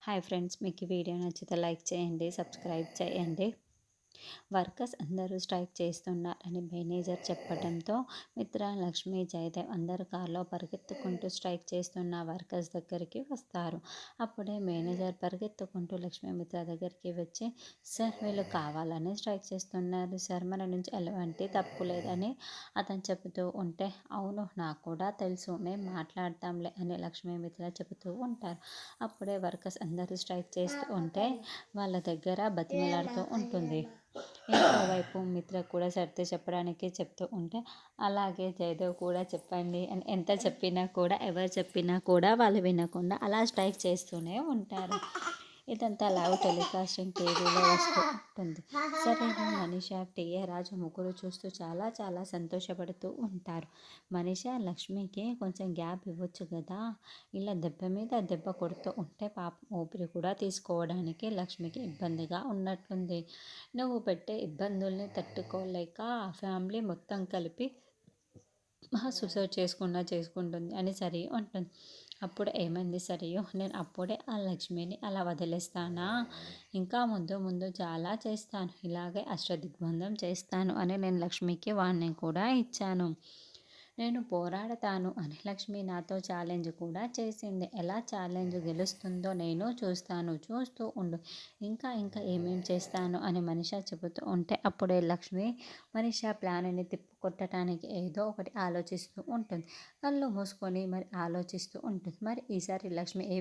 Hi friends, మీకు ఈ video నచ్చితే లైక్ చేయండి, సబ్స్క్రైబ్ చేయండి. వర్కర్స్ అందరూ స్ట్రైక్ చేస్తున్నారని మేనేజర్ చెప్పడంతో మిత్ర, లక్ష్మి, జయదేవ్ అందరూ కారులో పరిగెత్తుకుంటూ స్ట్రైక్ చేస్తున్న వర్కర్స్ దగ్గరికి వస్తారు. అప్పుడే మేనేజర్ పరిగెత్తుకుంటూ లక్ష్మి, మిత్ర దగ్గరికి వచ్చి, సార్ వీళ్ళు కావాలని స్ట్రైక్ చేస్తున్నారు సార్, మన నుంచి ఎలాంటి తప్పు లేదని అతను చెబుతూ ఉంటే, అవును నాకు కూడా తెలుసు, మేము మాట్లాడతాంలే అని లక్ష్మి, మిత్ర చెబుతూ ఉంటారు. అప్పుడే వర్కర్స్ అందరూ స్ట్రైక్ చేస్తూ ఉంటే వాళ్ళ దగ్గర బతిమిలాడుతూ ఉంటుంది. ఇంకోవైపు మిత్ర కూడా సర్ది చెప్పడానికి చెప్తూ ఉంటే, అలాగే జయదేవ్ కూడా చెప్పండి అని ఎంత చెప్పినా కూడా, ఎవరు చెప్పినా కూడా వాళ్ళు వినకుండా అలా స్ట్రైక్ చేస్తూనే ఉంటారు. ఇదంతా లైవ్ టెలికాస్టింగ్ టీవీలో వస్తూ ఉంటుంది. సరేనా మనీష, టీఏ రాజు ముగ్గురు చూస్తూ చాలా చాలా సంతోషపడుతూ ఉంటారు. మనీష లక్ష్మికి కొంచెం గ్యాప్ ఇవ్వచ్చు కదా, ఇలా దెబ్బ మీద దెబ్బ కొడుతూ ఉంటే పాపం ఊపిరి కూడా తీసుకోవడానికి లక్ష్మికి ఇబ్బందిగా ఉన్నట్లుంది. నువ్వు పెట్టే ఇబ్బందుల్ని తట్టుకోలేక ఆ ఫ్యామిలీ మొత్తం కలిపి సూసైడ్ చేసుకుంటుంది అని సరి ఉంటుంది. అప్పుడు ఏమైంది సరియో, నేను అప్పుడే ఆ లక్ష్మిని అలా వదిలేస్తానా? ఇంకా ముందు ముందు చాలా చేస్తాను, ఇలాగే అష్టదిగ్బంధం చేస్తాను అని నేను లక్ష్మికి వార్నింగ్ కూడా ఇచ్చాను. నేను పోరాడతాను అని లక్ష్మి నాతో ఛాలెంజ్ కూడా చేసింది. ఎలా ఛాలెంజ్ గెలుస్తుందో నేను చూస్తాను, చూస్తూ ఉండు, ఇంకా ఇంకా ఏమేం చేస్తాను అని మనిష చెబుతూ ఉంటే, అప్పుడే లక్ష్మి మనిష ప్లాన్ని తిప్పికొట్టడానికి ఏదో ఒకటి ఆలోచిస్తూ ఉంటుంది. కళ్ళు మూసుకొని మరి ఆలోచిస్తూ ఉంటుంది. మరి ఈసారి లక్ష్మి ఏ